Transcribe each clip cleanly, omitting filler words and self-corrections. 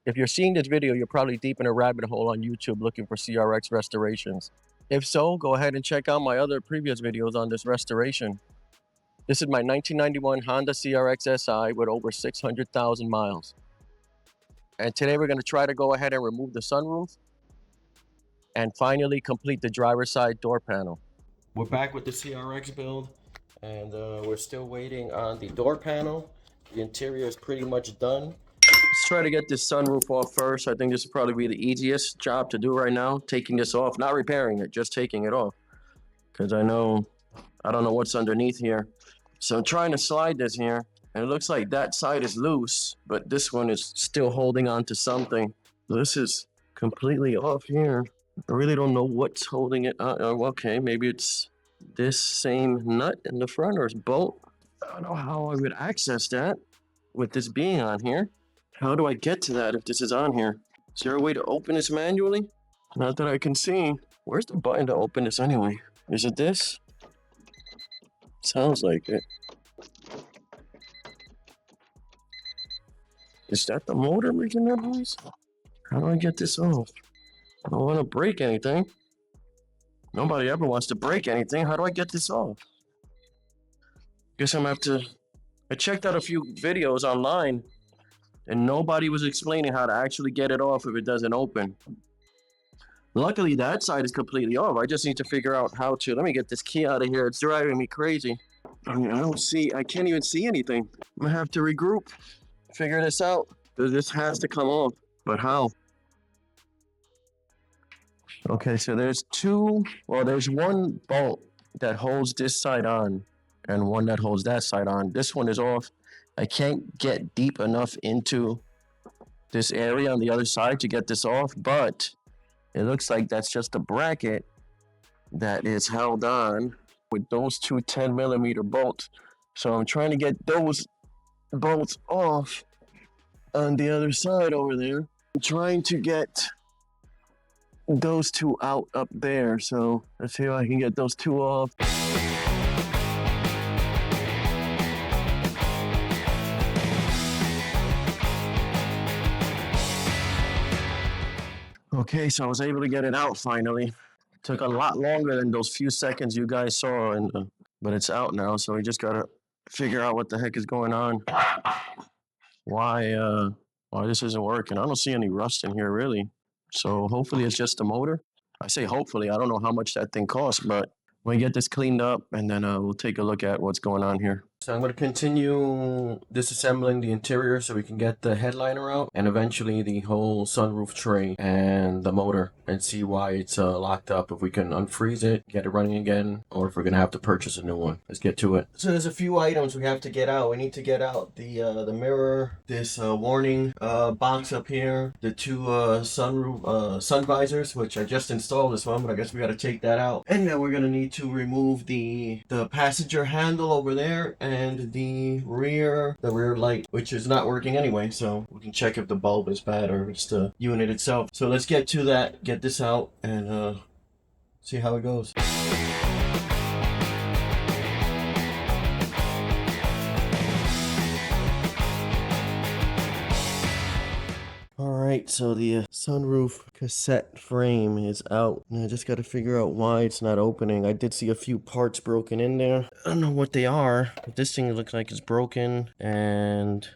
If you're seeing this video, you're probably deep in a rabbit hole on YouTube looking for CRX restorations. If so, go ahead and check out my other previous videos on this restoration. This is my 1991 Honda CRX SI with over 600,000 miles. And today we're going to try to go ahead and remove the sunroof and finally complete the driver's side door panel. We're back with the CRX build, and we're still waiting on the door panel. The interior is pretty much done. Let's try to get this sunroof off first. I think this will probably be the easiest job to do right now, taking this off, not repairing it, just taking it off. Because I don't know what's underneath here. So I'm trying to slide this here, and it looks like that side is loose, but this one is still holding on to something. This is completely off here. I really don't know what's holding it on. Okay, maybe it's this same nut in the front or it's bolt. I don't know how I would access that with this being on here. How do I get to that if this is on here? Is there a way to open this manually? Not that I can see. Where's the button to open this anyway? Is it this? Sounds like it. Is that the motor making that noise? How do I get this off? I don't want to break anything. Nobody ever wants to break anything. How do I get this off? Guess I'm gonna have to... I checked out a few videos online and nobody was explaining how to actually get it off if it doesn't open. Luckily, that side is completely off. I just need to figure out how to... Let me get this key out of here. It's driving me crazy. I can't even see anything. I'm gonna have to regroup, figure this out. This has to come off, but how? Okay, so there's one bolt that holds this side on and one that holds that side on. This one is off. I can't get deep enough into this area on the other side to get this off, but it looks like that's just a bracket that is held on with those two 10mm bolts. So I'm trying to get those bolts off on the other side over there. I'm trying to get those two out up there. So let's see if I can get those two off. Okay, so I was able to get it out finally. Took a lot longer than those few seconds you guys saw, but it's out now. So we just gotta figure out what the heck is going on. Why this isn't working? I don't see any rust in here really. So hopefully it's just the motor. I say hopefully. I don't know how much that thing costs, but we'll get this cleaned up and then we'll take a look at what's going on here. So I'm going to continue disassembling the interior so we can get the headliner out and eventually the whole sunroof tray and the motor and see why it's locked up, if we can unfreeze it, get it running again, or if we're going to have to purchase a new one. Let's get to it. So there's a few items we have to get out. We need to get out the mirror, this warning box up here, the two sunroof sun visors, which I just installed this one, but I guess we got to take that out. And then we're going to need to remove the passenger handle over there and the rear light, which is not working anyway, so we can check if the bulb is bad or it's the unit itself. So let's get to that, get this out, and see how it goes. Alright, so the sunroof cassette frame is out. And I just got to figure out why it's not opening. I did see a few parts broken in there. I don't know what they are, but this thing looks like it's broken. And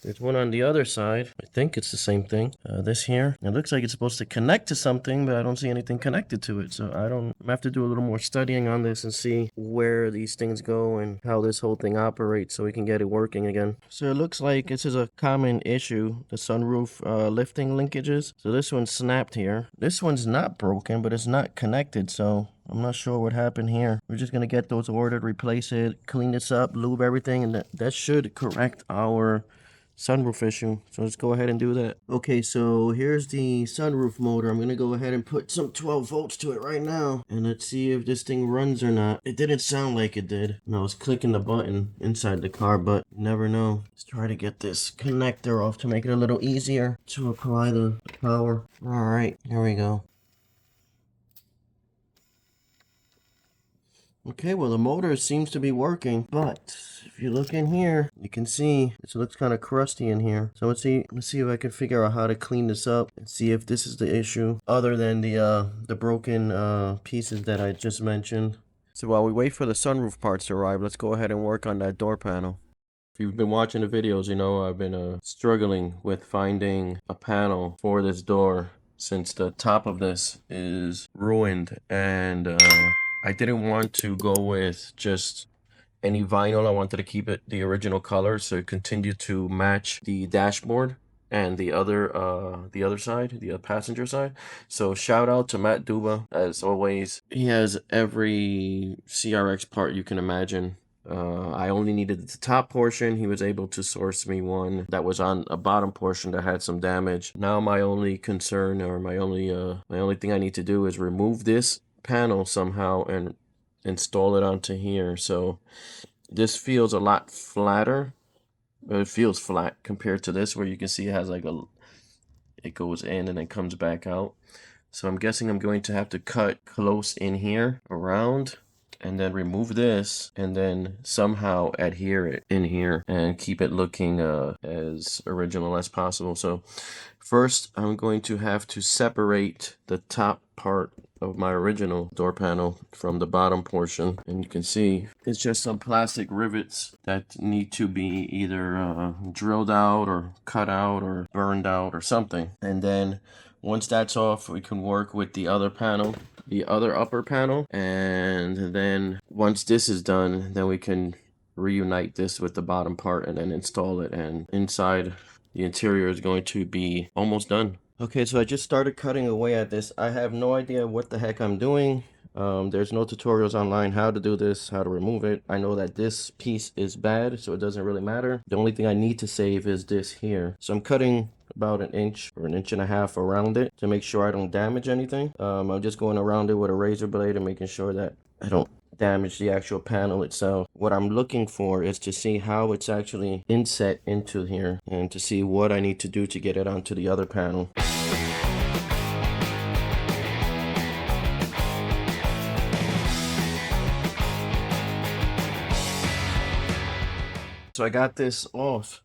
there's one on the other side. I think it's the same thing. This here. It looks like it's supposed to connect to something, but I don't see anything connected to it. So I have to do a little more studying on this and see where these things go and how this whole thing operates so we can get it working again. So it looks like this is a common issue, the sunroof lifting linkages. So this one's snapped here. This one's not broken, but it's not connected. So I'm not sure what happened here. We're just going to get those ordered, replace it, clean this up, lube everything, and that should correct our sunroof issue. So let's go ahead and do that. Okay, so here's the sunroof motor. I'm gonna go ahead and put some 12 volts to it right now, and let's see if this thing runs or not. It didn't sound like it did. And I was clicking the button inside the car, but you never know. Let's try to get this connector off to make it a little easier to apply the power. All right, here we go. Okay, well the motor seems to be working, but if you look in here, you can see it looks kind of crusty in here. So let's see if I can figure out how to clean this up and see if this is the issue, other than the broken pieces that I just mentioned. So while we wait for the sunroof parts to arrive, let's go ahead and work on that door panel. If you've been watching the videos, you know I've been struggling with finding a panel for this door, since the top of this is ruined, and I didn't want to go with just any vinyl. I wanted to keep it the original color, so it continued to match the dashboard and the other side, the passenger side. So shout out to Matt Duba, as always. He has every CRX part you can imagine. I only needed the top portion. He was able to source me one that was on a bottom portion that had some damage. Now my only concern, or my only thing I need to do, is remove this panel somehow and install it onto here. So this feels a lot flatter. It feels flat compared to this, where you can see it has like it goes in and then comes back out. So I'm guessing I'm going to have to cut close in here around, and then remove this, and then somehow adhere it in here and keep it looking as original as possible. So first, I'm going to have to separate the top part of my original door panel from the bottom portion, and you can see it's just some plastic rivets that need to be either drilled out or cut out or burned out or something. And then once that's off, we can work with the other panel, the other upper panel, and then once this is done, then we can reunite this with the bottom part and then install it, and inside the interior is going to be almost done. Okay, so I just started cutting away at this. I have no idea what the heck I'm doing. There's no tutorials online how to do this, how to remove it. I know that this piece is bad, so it doesn't really matter. The only thing I need to save is this here. So I'm cutting about 1 inch or 1.5 inches around it to make sure I don't damage anything. I'm just going around it with a razor blade and making sure that I don't damage the actual panel itself. What I'm looking for is to see how it's actually inset into here, and to see what I need to do to get it onto the other panel. So I got this off.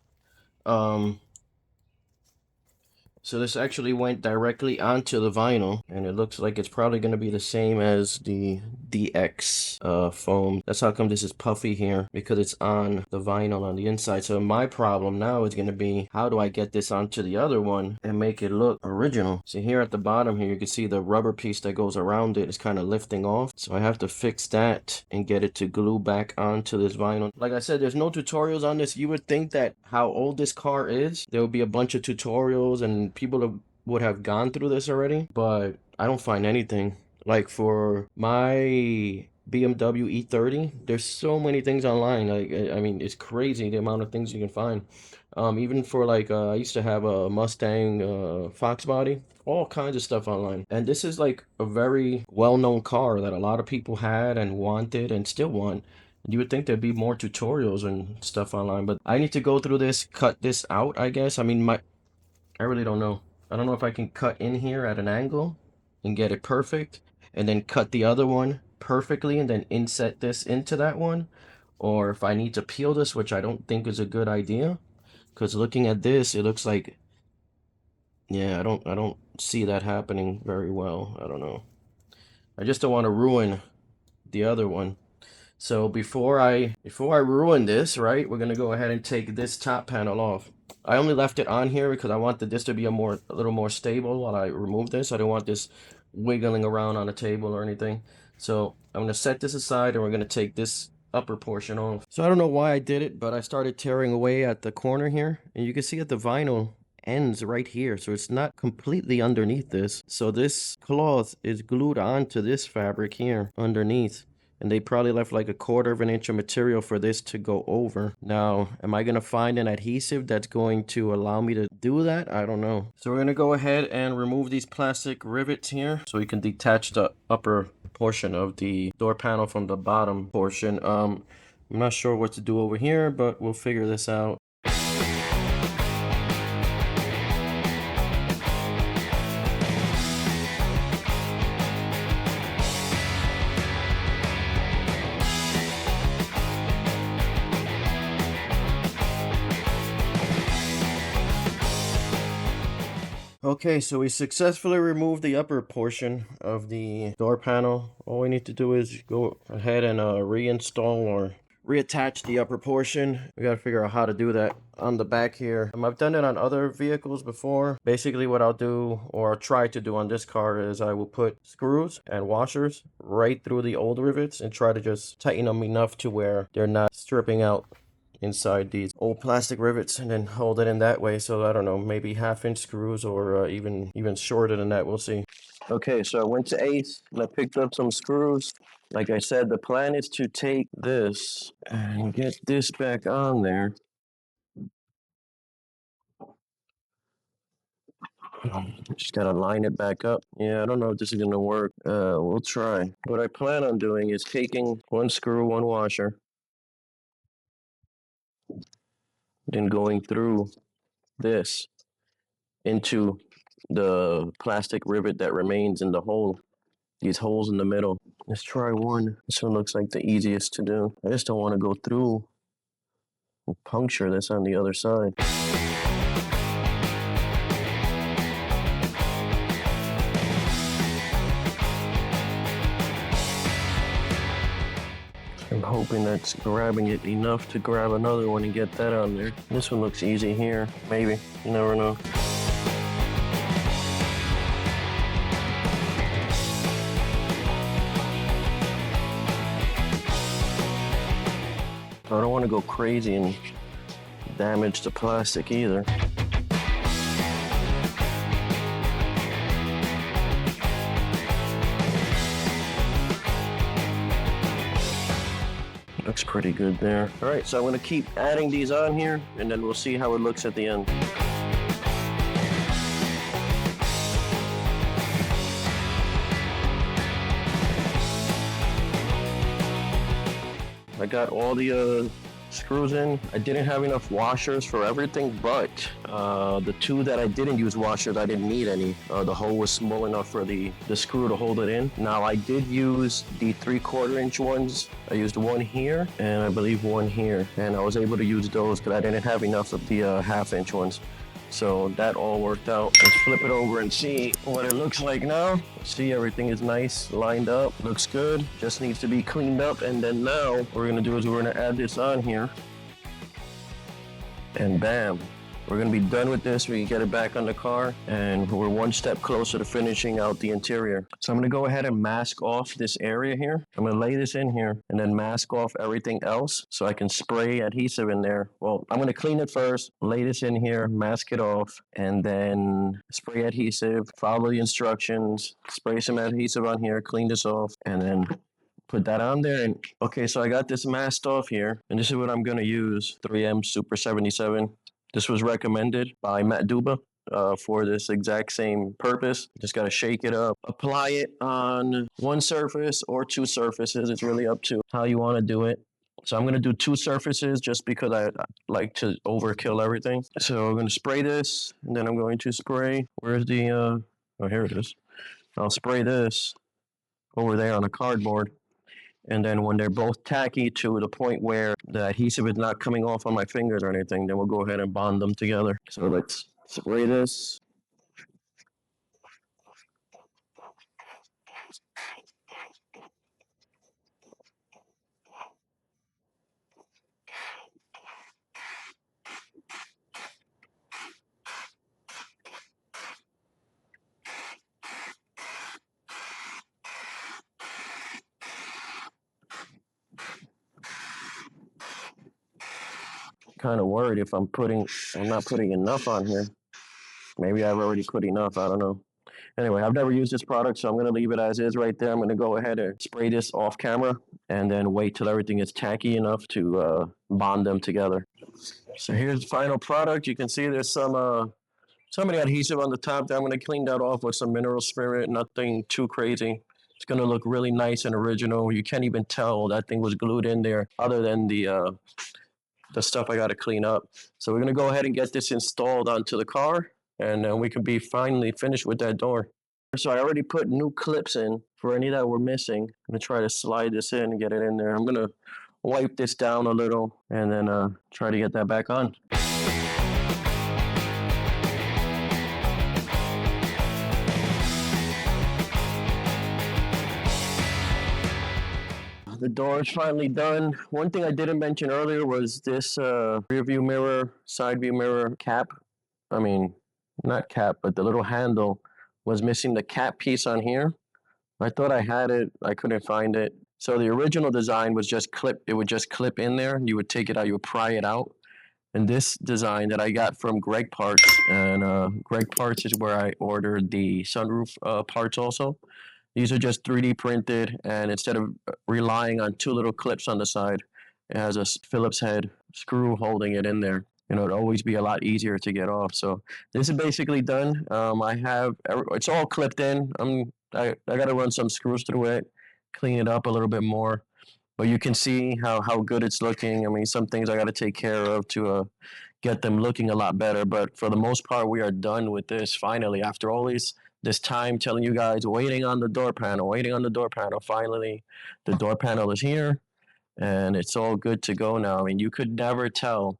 So this actually went directly onto the vinyl, and it looks like it's probably going to be the same as the DX foam. That's how come this is puffy here, because it's on the vinyl on the inside. So my problem now is going to be, how do I get this onto the other one and make it look original? So here at the bottom here, you can see the rubber piece that goes around it is kind of lifting off. So I have to fix that and get it to glue back onto this vinyl. Like I said, there's no tutorials on this. You would think that how old this car is, there would be a bunch of tutorials and people would have gone through this already, but I don't find anything. Like for my BMW E30, there's so many things online. Like, I mean, it's crazy the amount of things you can find. Even for like I used to have a Mustang Fox body, all kinds of stuff online. And this is like a very well-known car that a lot of people had and wanted and still want. You would think there'd be more tutorials and stuff online, but I need to go through this, cut this out, I guess. I mean, I really don't know. I don't know if I can cut in here at an angle and get it perfect, and then cut the other one perfectly and then inset this into that one, or if I need to peel this, which I don't think is a good idea, because looking at this, it looks like, yeah, I don't see that happening very well. I don't know. I just don't want to ruin the other one. So before I ruin this, right, we're gonna go ahead and take this top panel off. I only left it on here because I wanted this to be a little more stable while I remove this. I don't want this wiggling around on the table or anything. So I'm gonna set this aside, and we're gonna take this upper portion off. So I don't know why I did it, but I started tearing away at the corner here, and you can see that the vinyl ends right here, so it's not completely underneath this. So this cloth is glued onto this fabric here underneath, and they probably left like 1/4 inch of material for this to go over. Now, am I gonna find an adhesive that's going to allow me to do that? I don't know. So we're gonna go ahead and remove these plastic rivets here, so we can detach the upper portion of the door panel from the bottom portion. I'm not sure what to do over here, but we'll figure this out. Okay, so we successfully removed the upper portion of the door panel. All we need to do is go ahead and reinstall or reattach the upper portion. We gotta figure out how to do that on the back here. I've done it on other vehicles before. Basically what I'll do, or try to do on this car, is I will put screws and washers right through the old rivets and try to just tighten them enough to where they're not stripping out inside these old plastic rivets, and then hold it in that way. So I don't know, maybe 1/2 inch screws, or even shorter than that. We'll see. Okay, so I went to Ace and I picked up some screws. Like I said, the plan is to take this and get this back on there. Just gotta line it back up. Yeah, I don't know if this is gonna work. We'll try. What I plan on doing is taking one screw, one washer, then going through this into the plastic rivet that remains in the hole, these holes in the middle. Let's try one. This one looks like the easiest to do. I just don't want to go through and puncture this on the other side. I'm hoping that's grabbing it enough to grab another one and get that on there. This one looks easy here. Maybe. You never know. I don't want to go crazy and damage the plastic either. Looks pretty good there. All right, so I'm gonna keep adding these on here, and then we'll see how it looks at the end. I got all the screws in. I didn't have enough washers for everything, but the two that I didn't use washers, I didn't need any. The hole was small enough for the screw to hold it in. Now I did use the 3/4 inch ones. I used one here and I believe one here, and I was able to use those because I didn't have enough of the 1/2 inch ones. So that all worked out. Let's flip it over and see what it looks like now. See, everything is nice, lined up, looks good. Just needs to be cleaned up. And then now what we're gonna do is we're gonna add this on here. And bam, we're gonna be done with this. We can get it back on the car, and we're one step closer to finishing out the interior. So I'm gonna go ahead and mask off this area here. I'm gonna lay this in here and then mask off everything else so I can spray adhesive in there. Well, I'm gonna clean it first, lay this in here, mask it off, and then spray adhesive, follow the instructions, spray some adhesive on here, clean this off, and then put that on there. And okay, so I got this masked off here, and this is what I'm gonna use. 3M Super 77. This was recommended by Matt Duba for this exact same purpose. Just gotta shake it up, apply it on one surface or two surfaces. It's really up to how you wanna do it. So I'm gonna do two surfaces just because I like to overkill everything. So I'm gonna spray this, and then I'm going to spray, where's the, oh, here it is. I'll spray this over there on a cardboard. And then when they're both tacky to the point where the adhesive is not coming off on my fingers or anything, then we'll go ahead and bond them together. So let's spray this. Kind of worried if I'm not putting enough on here. Maybe I've already put enough, I don't know. Anyway, I've never used this product, so I'm gonna leave it as is right there. I'm gonna go ahead and spray this off camera and then wait till everything is tacky enough to bond them together. So here's the final product. You can see there's some of the adhesive on the top there. I'm gonna clean that off with some mineral spirit, nothing too crazy. It's gonna look really nice and original. You can't even tell that thing was glued in there other than the stuff I gotta clean up. So we're gonna go ahead and get this installed onto the car, and then we can be finally finished with that door. So I already put new clips in for any that were missing. I'm gonna try to slide this in and get it in there. I'm gonna wipe this down a little and then try to get that back on. the door is finally done. One thing I didn't mention earlier was this rear view mirror, side view mirror cap. I mean, not cap, but the little handle was missing the cap piece on here. I thought I had it. I couldn't find it. So the original design was just clip. It would just clip in there. You would take it out. You would pry it out. And this design that I got from Greg Parts, and Greg Parts is where I ordered the sunroof parts also. These are just 3D printed, and instead of relying on two little clips on the side, it has a Phillips head screw holding it in there. It'd always be a lot easier to get off. So this is basically done. I have it's all clipped in. I got to run some screws through it, clean it up a little bit more. But you can see how good it's looking. I mean, some things I got to take care of to get them looking a lot better. But for the most part, we are done with this finally. After all this time telling you guys, waiting on the door panel, waiting on the door panel. Finally, the door panel is here, and it's all good to go now. I mean, you could never tell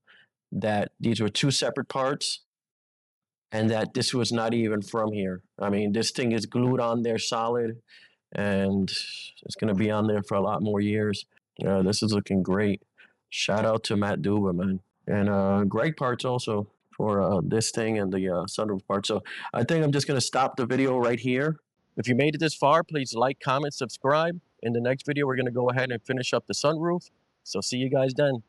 that these were two separate parts and that this was not even from here. I mean, this thing is glued on there solid, and it's going to be on there for a lot more years. This is looking great. Shout out to Matt Duba, man. And Greg Parts also for this thing and the sunroof part. So I think I'm just going to stop the video right here. If you made it this far, please like, comment, subscribe. In the next video, we're going to go ahead and finish up the sunroof. So see you guys then.